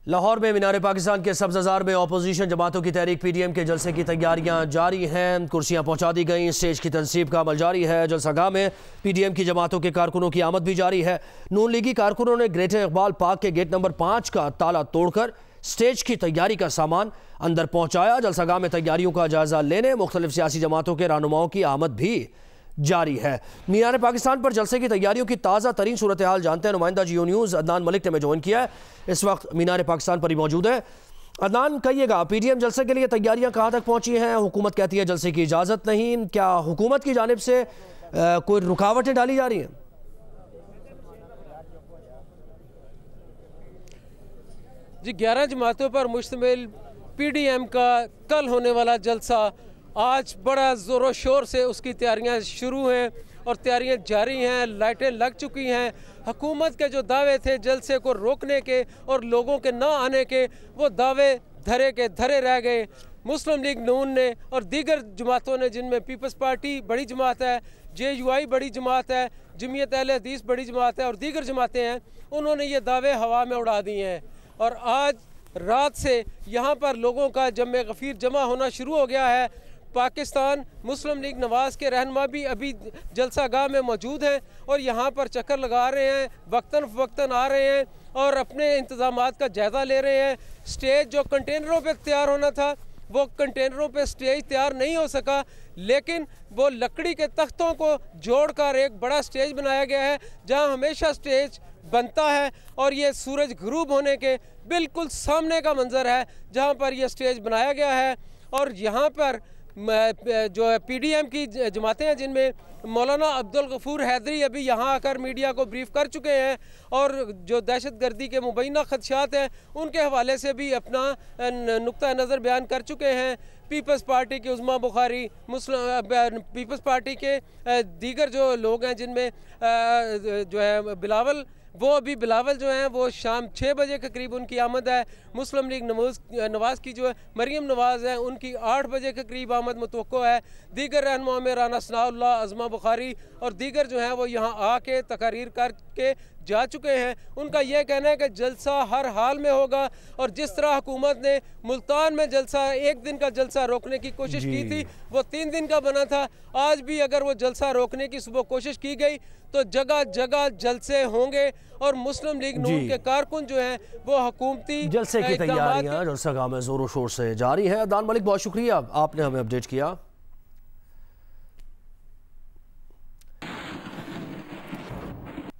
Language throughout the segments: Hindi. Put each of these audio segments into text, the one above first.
लाहौर में मीनार पाकिस्तान के सब्ज़ाज़ार में अपोजिशन जमातों की तहरीक पीडीएम के जलसे की तैयारियां जारी हैं। कुर्सियां पहुंचा दी गई, स्टेज की तनसीब का अमल जारी है। जलसागाह में पीडीएम की जमातों के कारकुनों की आमद भी जारी है। नून लीगी कारकुनों ने ग्रेटर इकबाल पार्क के गेट नंबर 5 का ताला तोड़कर स्टेज की तैयारी का सामान अंदर पहुंचाया। जलसागाह में तैयारियों का जायजा लेने मुख्तलिफ सियासी जमातों के रहनुमाओं की आमद भी जारी है। मीनार पाकिस्तान पर जलसे की तैयारियों की ताज़ा तरीन सूरत हाल जानते हैं नुमाइंदा जियो न्यूज़ अदनान मलिक ने हमें ज्वाइन किया है, इस वक्त मीनार पाकिस्तान पर ही मौजूद है। अदनान, कहिएगा पीडीएम जलसे के लिए तैयारियां कहां तक पहुंची हैं? हुकूमत कहती है जलसे की इजाज़त नहीं, क्या हुकूमत की जानिब से कोई रुकावटें डाली जा रही हैं? जी, 11 जमातों पर मुश्तमिल पीडीएम का कल होने वाला जलसा आज बड़ा ज़ोरों शोर से उसकी तैयारियां शुरू हैं और तैयारियां जारी हैं। लाइटें लग चुकी हैं। हुकूमत के जो दावे थे जलसे को रोकने के और लोगों के ना आने के, वो दावे धरे के धरे रह गए। मुस्लिम लीग नून ने और दीगर जमातों ने, जिनमें पीपल्स पार्टी बड़ी जमात है, JUI बड़ी जमात है, जमीयत अहले हदीस बड़ी जमात है और दीगर जमातें हैं, उन्होंने ये दावे हवा में उड़ा दिए हैं। और आज रात से यहाँ पर लोगों का जमे गफीर जमा होना शुरू हो गया है। पाकिस्तान मुस्लिम लीग नवाज़ के रहनुमा भी अभी जलसागाह में मौजूद हैं और यहाँ पर चक्कर लगा रहे हैं, वक्तन फ़वक्तन आ रहे हैं और अपने इंतज़ामात का जायज़ा ले रहे हैं। स्टेज जो कंटेनरों पे तैयार होना था, वो कंटेनरों पे स्टेज तैयार नहीं हो सका, लेकिन वो लकड़ी के तख्तों को जोड़कर एक बड़ा स्टेज बनाया गया है, जहाँ हमेशा स्टेज बनता है। और ये सूरज गुरूब होने के बिल्कुल सामने का मंजर है जहाँ पर यह स्टेज बनाया गया है। और यहाँ पर जो पीडीएम की जमातें हैं, जिनमें मौलाना अब्दुल गफूर हैदरी अभी यहाँ आकर मीडिया को ब्रीफ कर चुके हैं और जो दहशतगर्दी के मुबैना खदशात हैं उनके हवाले से भी अपना नुक्ता नज़र बयान कर चुके हैं। पीपल्स पार्टी के उज़्मा बुखारी, पीपल्स पार्टी के दीगर जो लोग हैं, जिनमें जो है बिलावल, वो अभी बिलावल जो हैं वो शाम 6 बजे के करीब उनकी आमद है। मुस्लिम लीग नवाज़ की जो है मरीम नवाज़ है, उनकी 8 बजे के करीब आमद मुतवक्को है। दीगर रहनुमाओं में राना सनाउल्लाह, अज़मा बुखारी और दीगर जो हैं वो यहाँ आके तकारीर करके जा चुके हैं। उनका यह कहना है कि जलसा हर हाल में होगा और जिस तरह हुकूमत ने मुल्तान में जलसा 1 दिन का जलसा रोकने की कोशिश की थी, वो 3 दिन का बना था। आज भी अगर वो जलसा रोकने की सुबह कोशिश की गई तो जगह जगह जलसे होंगे और मुस्लिम लीग नून के कारकुन जो हैं वो हुकूमती जलसे की तैयारियां जलसागाह में जोरों शोर से जारी है। अदनान मलिक, बहुत शुक्रिया, आपने हमें अपडेट किया।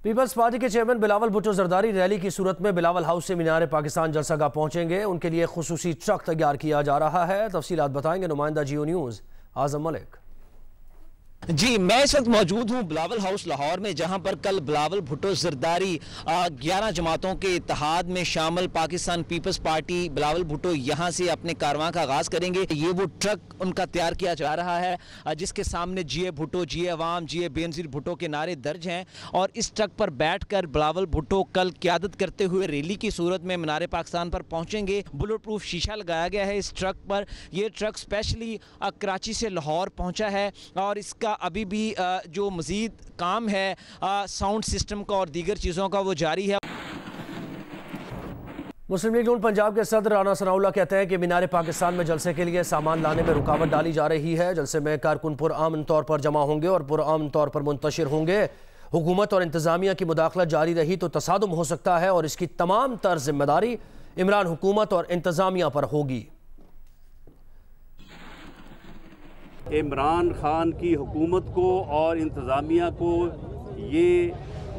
पीपल्स पार्टी के चेयरमैन बिलावल भुट्टो जरदारी रैली की सूरत में बिलावल हाउस से मीनार पाकिस्तान जलसागाह पहुंचेंगे। उनके लिए खुसूसी ट्रक तैयार किया जा रहा है। तफसीलात बताएंगे नुमाइंदा जियो न्यूज़ आजम मलिक। जी, मैं इस वक्त मौजूद हूँ बिलावल हाउस लाहौर में, जहाँ पर कल बिलावल भुट्टो जरदारी 11 जमातों के इत्तेहाद में शामिल पाकिस्तान पीपल्स पार्टी बिलावल भुट्टो यहाँ से अपने कारवां का आगाज़ करेंगे। ये वो ट्रक उनका तैयार किया जा रहा है जिसके सामने जिए भुट्टो, जिए अवाम, जिए बेनज़ीर भुट्टो के नारे दर्ज हैं। और इस ट्रक पर बैठ कर बिलावल भुट्टो कल क़यादत करते हुए रैली की सूरत में मीनार पाकिस्तान पर पहुँचेंगे। बुलेट प्रूफ शीशा लगाया गया है इस ट्रक पर। यह ट्रक स्पेशली कराची से लाहौर पहुँचा है और इसका अभी भी जो मज़ीद काम है साउंड सिस्टम का और दीगर चीज़ों का वो जारी है। मुस्लिम लीग नून पंजाब के सदर राना सनाउल्लाह कहते हैं कि मीनार पाकिस्तान में जलसे के लिए सामान लाने में रुकावट डाली जा रही है। जलसे में कारकुन पुरअमन तौर पर जमा होंगे और पुरअमन तौर पर मुंतशिर होंगे। हुकूमत और इंतजामिया की मुदाखलत जारी रही तो तसादुम हो सकता है और इसकी तमाम तर जिम्मेदारी इमरान हुकूमत और इंतजामिया पर होगी। इमरान खान की हुकूमत को और इंतज़ामिया को ये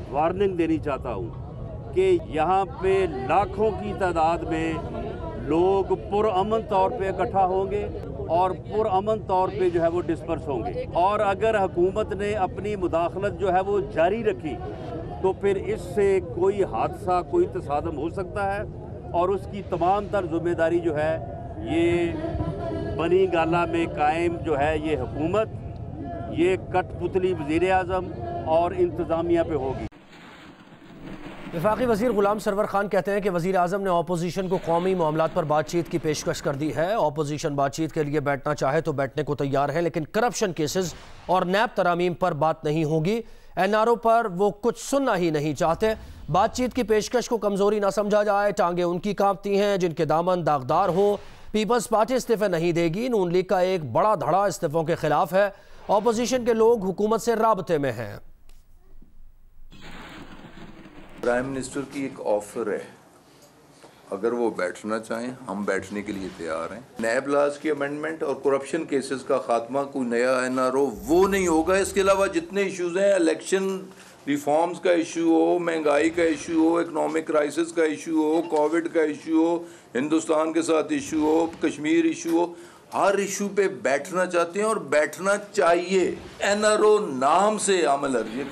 वार्निंग देनी चाहता हूँ कि यहाँ पे लाखों की तादाद में लोग पुरअमन तौर पे इकट्ठा होंगे और पुरअमन तौर पे जो है वो डिस्पर्स होंगे। और अगर हुकूमत ने अपनी मुदाखलत जो है वो जारी रखी तो फिर इससे कोई हादसा, कोई तसादम हो सकता है और उसकी तमाम तर जिम्मेदारी जो है ये बनी गाला में कायम जो है ये हुकूमत, ये कठपुतली वज़ीर आज़म और इंतज़ामिया पे होगी। वफाकी वज़ीर गुलाम सरवर खान कहते हैं कि वज़ीर आज़म ने अपोजिशन को कौमी मामलात पर बातचीत की पेशकश कर दी है। अपोजिशन बातचीत के लिए बैठना चाहे तो बैठने को तैयार है, लेकिन करप्शन केसेस और नैब तरामीम पर बात नहीं होगी। NRO पर वो कुछ सुनना ही नहीं चाहते। बातचीत की पेशकश को कमजोरी ना समझा जाए। टांगे उनकी कांपती हैं जिनके दामन दागदार हो। पीपल्स पार्टी इस्तीफे नहीं देगी। नून लीग का एक बड़ा धड़ा इस्तीफों के खिलाफ है। ऑपोजिशन के लोग हुकूमत से राबते में हैं। प्राइम मिनिस्टर की एक ऑफर है, अगर वो बैठना चाहें हम बैठने के लिए तैयार हैं। नैब लाज की अमेंडमेंट और करप्शन केसेस का खात्मा, कोई नया NRO वो नहीं होगा। इसके अलावा जितने इश्यूज हैं, इलेक्शन रिफॉर्म्स का इशू हो, महंगाई का इशू हो, इकोनॉमिक क्राइसिस का इशू हो, कोविड का इशू हो, हिंदुस्तान के साथ इशू हो, कश्मीर इशू हो, हर इशू पे बैठना चाहते हैं और बैठना चाहिए। NRO नाम से अमल अर्जी।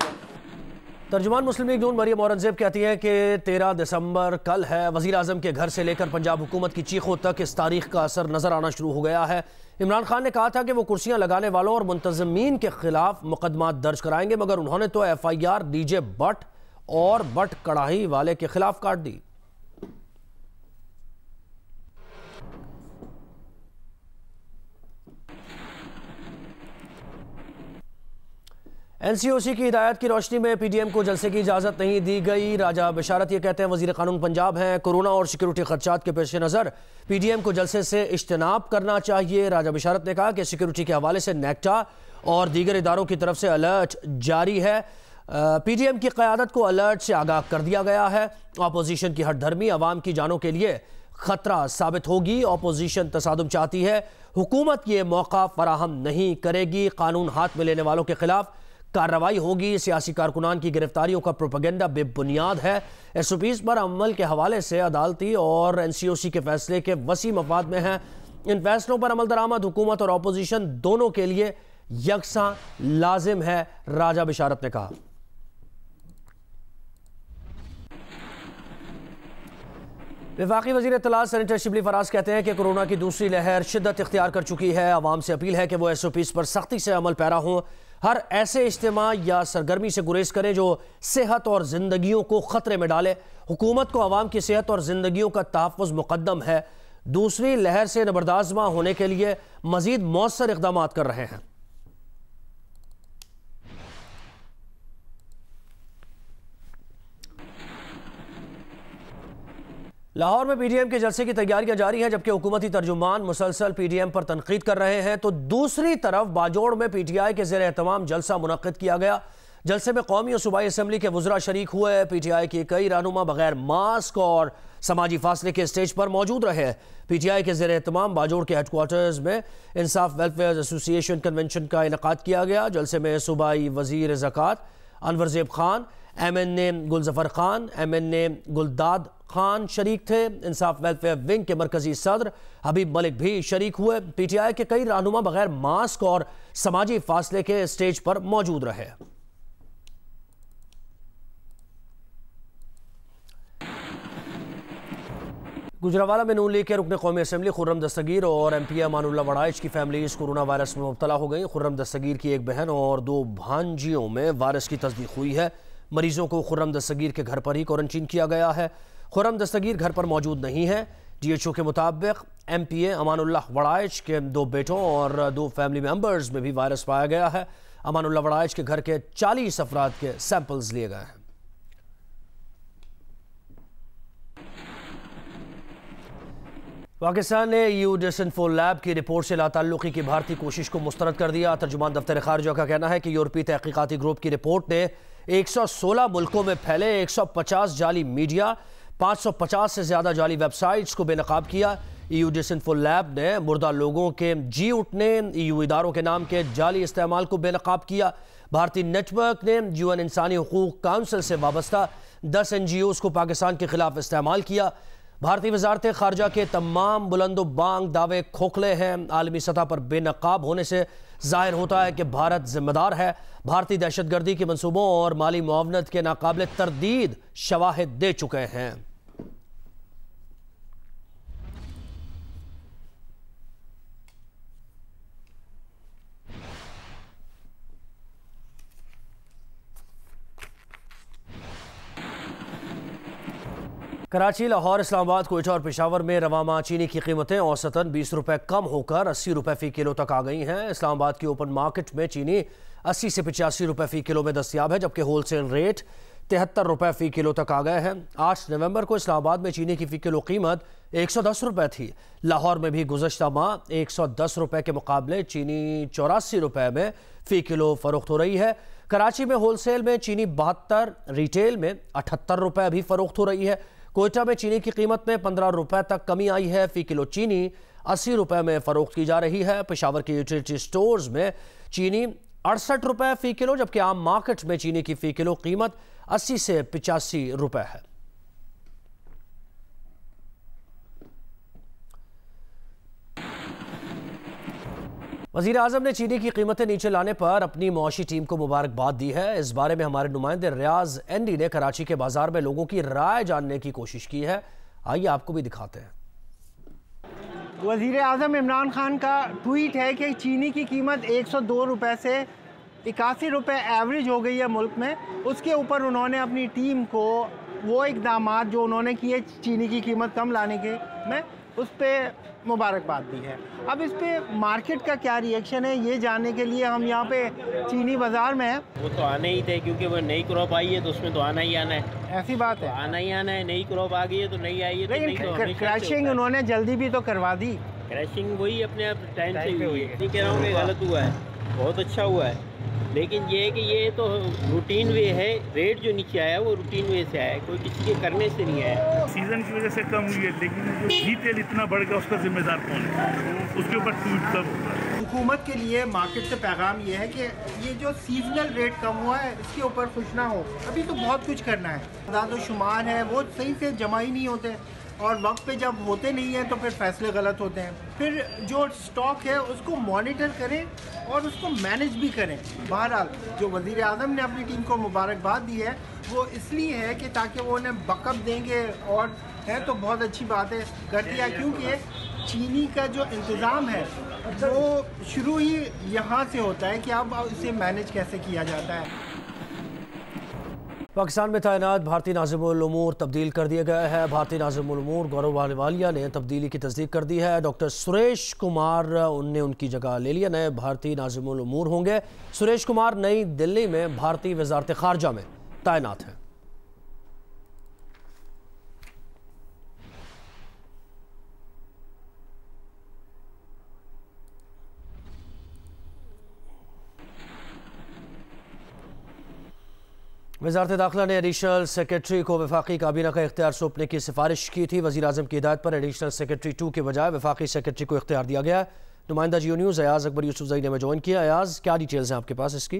तर्जुमान मुस्लिम लीग नून मरियम औरंगजेब कहती हैं कि 13 दिसंबर कल है। वज़ीर आज़म के घर से लेकर पंजाब हुकूमत की चीखों तक इस तारीख का असर नजर आना शुरू हो गया है। इमरान खान ने कहा था कि वो कुर्सियां लगाने वालों और मुंतज़मीन के खिलाफ मुकदमा दर्ज कराएंगे, मगर उन्होंने तो FIR DJ भट्ट और भट्ट कढ़ाई वाले के खिलाफ काट दी। NCOC की हिदायत की रोशनी में PDM को जलसे की इजाज़त नहीं दी गई। राजा बिशारत ये कहते हैं वज़ीर क़ानून पंजाब हैं। कोरोना और सिक्योरिटी खदशात के पेश नज़र PDM को जलसे से इज्तनाब करना चाहिए। राजा बिशारत ने कहा कि सिक्योरिटी के हवाले से नेक्टा और दीगर इदारों की तरफ से अलर्ट जारी है। PDM की क़यादत को अलर्ट से आगाह कर दिया गया है। अपोजिशन की हठधर्मी अवाम की जानों के लिए खतरा साबित होगी। अपोजिशन तसादुम चाहती है, हुकूमत ये मौका फराहम नहीं करेगी। कानून हाथ में लेने वालों के खिलाफ कार्रवाई होगी। सियासी कारकुनान की गिरफ्तारियों का प्रोपेगेंडा बेबुनियाद है। SOPs पर अमल के हवाले से अदालती और NCOC के फैसले के वसी मफाद में है। इन फैसलों पर अमल दरामद हुकूमत और अपोजिशन दोनों के लिए यकसा लाजिम है, राजा बिशारत ने कहा। वफाकी वज़ीर इत्तलात सेनेटर शिबली फराज कहते हैं कि कोरोना की दूसरी लहर शिद्दत इख्तियार कर चुकी है। आवाम से अपील है कि वो SOPs पर सख्ती से अमल पैरा हों। हर ऐसे इज्तिमा या सरगर्मी से गुरेज करें जो सेहत और जिंदगियों को खतरे में डाले। हुकूमत को आवाम की सेहत और जिंदगियों का तहफ़्फ़ुज़ मुक़द्दम है। दूसरी लहर से नबरदाज़मा होने के लिए मज़ीद मौसर इक़दाम कर रहे हैं। लाहौर में PDM के जलसे की तैयारियां जारी हैं, जबकि हुकूमती तर्जुमान मुसलसल PDM पर तनकीद कर रहे हैं। तो दूसरी तरफ बाजोड़ में PTI के ज़ेर एहतमाम जलसा मुनक़्क़िद किया गया। जलसे में कौमी और सूबाई असम्बली के वज़रा शरीक हुए। PTI के कई रहनुमा बगैर मास्क और समाजी फासले के स्टेज पर मौजूद रहे। PTI के ज़ेर एहतमाम बाजोड़ के हेडक्वार्टर्स में इंसाफ वेलफेयर एसोसिएशन कन्वेंशन का इनेकाद किया गया। जलसे में सूबाई वज़ीर ज़कात अनवर ज़ेब खान, MNA गुलजफर खान, MNA गुलदाद खान शरीक थे। इंसाफ वेलफेयर विंग के मरकजी सदर हबीब मलिक भी शरीक हुए। PTI के कई रहनुमा बगैर मास्क और समाजी फासले के स्टेज पर मौजूद रहे। गुजरावाला में नून लीग के रुकन कौमी असम्बली खुर्रम दस्तगीर और MP अमानुल्लाह वड़ाइच की फैमिलीज कोरोना वायरस में मुब्तला हो गई। खुर्रम दस्तगीर की एक बहन और 2 भांजियों में वायरस की तस्दीक हुई है। मरीजों को खुर्रम दस्तगीर के घर पर ही क्वारंटीन किया गया है। खुर्रम दस्तगीर घर पर मौजूद नहीं है। DHO के मुताबिक MPA अमानुल्लाह वड़ाइच के 2 बेटों और 2 फैमिली मेंबर्स में भी वायरस पाया गया है। अमानुल्लाह वड़ाइच के घर के 40 अफराद के सैंपल्स लिए गए हैं। पाकिस्तान ने EU डिसइंफो लैब की रिपोर्ट से लाताल्लुकी की भारतीय कोशिश को मुस्तरद कर दिया। तर्जुमान दफ्तर खारजा का कहना है कि यूरोपीय तहकीकाती ग्रुप की रिपोर्ट ने 116 मुल्कों में फैले 150 जाली मीडिया, 550 से ज़्यादा जाली वेबसाइट्स को बेनकाब किया। EU डिसइंफो लैब ने मुर्दा लोगों के जी उठने, EU इदारों के नाम के जाली इस्तेमाल को बेनकाब किया। भारतीय नेटवर्क ने UN इंसानी हुकूक काउंसिल से वाबस्ता 10 NGOs को पाकिस्तान के खिलाफ इस्तेमाल किया। भारतीय वजारत खारजा के तमाम बुलंदो बांग दावे खोखले हैं। आलमी सतह पर बेनकाब होने से जाहिर होता है कि भारत जिम्मेदार है। भारतीय दहशतगर्दी के मंसूबों और माली मुआवनत के नाकाबिल तरदीद शवाहिद दे चुके हैं। कराची, लाहौर, इस्लामाबाद, कोयटा और पेशावर में रवामा चीनी की कीमतें औसतन 20 रुपये कम होकर 80 रुपये फ़ी किलो तक आ गई हैं। इस्लामाबाद की ओपन मार्केट में चीनी 80 से 85 रुपये फ़ी किलो में दस्तियाब है, जबकि होलसेल रेट 73 रुपये फ़ी किलो तक आ गए हैं। 8 नवंबर को इस्लामाबाद में चीनी की फ़ी किलो कीमत 110 रुपये थी। लाहौर में भी गुज़श्ता माह 110 रुपये के मुकाबले चीनी 84 रुपये में फ़ी किलो फ़रोख्त हो रही है। कराची में होलसेल में चीनी 72, रिटेल में 78 रुपये अभी फ़रोख्त हो रही है। कोयटा में चीनी की कीमत में 15 रुपये तक कमी आई है। फ़ी किलो चीनी 80 रुपये में फ़रोख्त की जा रही है। पेशावर के यूटिलिटी स्टोर्स में चीनी 68 रुपये फ़ी किलो, जबकि आम मार्केट में चीनी की फ़ी किलो कीमत 80 से 85 रुपये है। वज़ीर आज़म ने चीनी की कीमतें नीचे लाने पर अपनी मुआशी टीम को मुबारकबाद दी है। इस बारे में हमारे नुमाइंदे रियाज एनडी ने कराची के बाजार में लोगों की राय जानने की कोशिश की है। आइए आपको भी दिखाते हैं। वज़ीर आज़म इमरान खान का ट्वीट है कि चीनी की कीमत 102 रुपये से 81 रुपये एवरेज हो गई है मुल्क में। उसके ऊपर उन्होंने अपनी टीम को वो इक़दामात जो उन्होंने किए चीनी की कीमत कम लाने के में, उस पर मुबारकबाद दी है। अब इस पे मार्केट का क्या रिएक्शन है, ये जानने के लिए हम यहाँ पे चीनी बाज़ार में हैं। वो तो आने ही थे, क्योंकि वो नई क्रॉप आई है तो उसमें तो आना ही आना है। ऐसी बात है, आना ही आना है। नई क्रॉप आ गई है तो नहीं आई है तो नहीं, तो क्रैशिंग उन्होंने जल्दी भी तो करवा दी। क्रैशिंग वही अपने आप टाइम से हुई है। नहीं कह रहा हूँ कि गलत हुआ है, बहुत अच्छा हुआ है, लेकिन ये है कि ये तो रूटीन वे है। रेट जो नीचे आया वो रूटीन वे से आया है, कोई किसी के करने से नहीं आया। सीजन की वजह से कम हुई है, लेकिन जो घी तेल इतना बढ़ गया उसका जिम्मेदार कौन है? उसके ऊपर ट्वीट कब होगा? हुकूमत के लिए मार्केट से पैगाम ये है कि ये जो सीजनल रेट कम हुआ है इसके ऊपर खुश ना हो। अभी तो बहुत कुछ करना है, आदाद व शुमार है वो सही से जमा ही नहीं होते, और वक्त पे जब होते नहीं हैं तो फिर फैसले गलत होते हैं। फिर जो स्टॉक है उसको मॉनिटर करें और उसको मैनेज भी करें। बहरहाल जो वज़ीर आज़म ने अपनी टीम को मुबारकबाद दी है वो इसलिए है कि ताकि वो उन्हें बकअप देंगे, और है तो बहुत अच्छी बात है कर दिया, क्योंकि चीनी का जो इंतज़ाम है वो शुरू ही यहाँ से होता है कि अब इसे मैनेज कैसे किया जाता है। पाकिस्तान में तैनात भारतीय नाज़िमुल उमूर तब्दील कर दिया गया है। भारतीय नाज़िमुल उमूर गौरव अहलुवालिया ने तब्दीली की तस्दीक कर दी है। डॉक्टर सुरेश कुमार उनने उनकी जगह ले लिया, नए भारतीय नाज़िमुल उमूर होंगे। सुरेश कुमार नई दिल्ली में भारतीय वज़ारत ख़ारजा में तैनात हैं। वज़ारत दाखिला ने एडिशनल सेक्रेटरी को वफाकी काबीना का इख्तियार सौंपने की सिफारिश की थी। वज़ीर आज़म की हिदायत पर एडिशनल सेक्रेटरी 2 के बजाय वफाकी सेक्रेटरी को इख्तियार दिया गया है। नुमाइंदा जियो न्यूज़ अयाज अकबर यूसुफजई ने हमें ज्वाइन किया। अयाज, क्या डिटेल्स हैं आपके पास इसकी?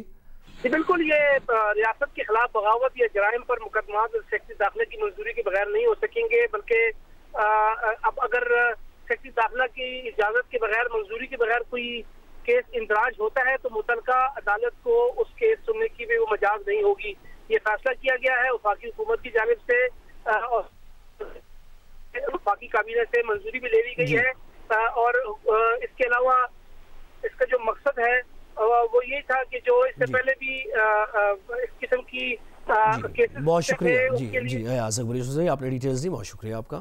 बिल्कुल, ये रियासत के खिलाफ बगावत या जराइम पर मुकदमा सेक्रेटरी दाखिला की मंजूरी के बगैर नहीं हो सकेंगे, बल्कि अब अगर सेक्रेटरी दाखिला की इजाज़त के बगैर, मंजूरी के बगैर कोई केस इंदराज होता है तो मुतलका अदालत को उस केस सुनने की भी वो मजाज नहीं होगी। ये फैसला किया गया है वफाकी हुकूमत की जानिब से, और वफाकी काबीना से मंजूरी भी ले ली गई है। और इसके अलावा इसका जो मकसद है वो ये था कि जो इससे पहले भी इस किस्म की बहुत शुक्रिया जी अयाज अकबर यूसुफजई, आपने डिटेल्स दी, बहुत शुक्रिया आपका।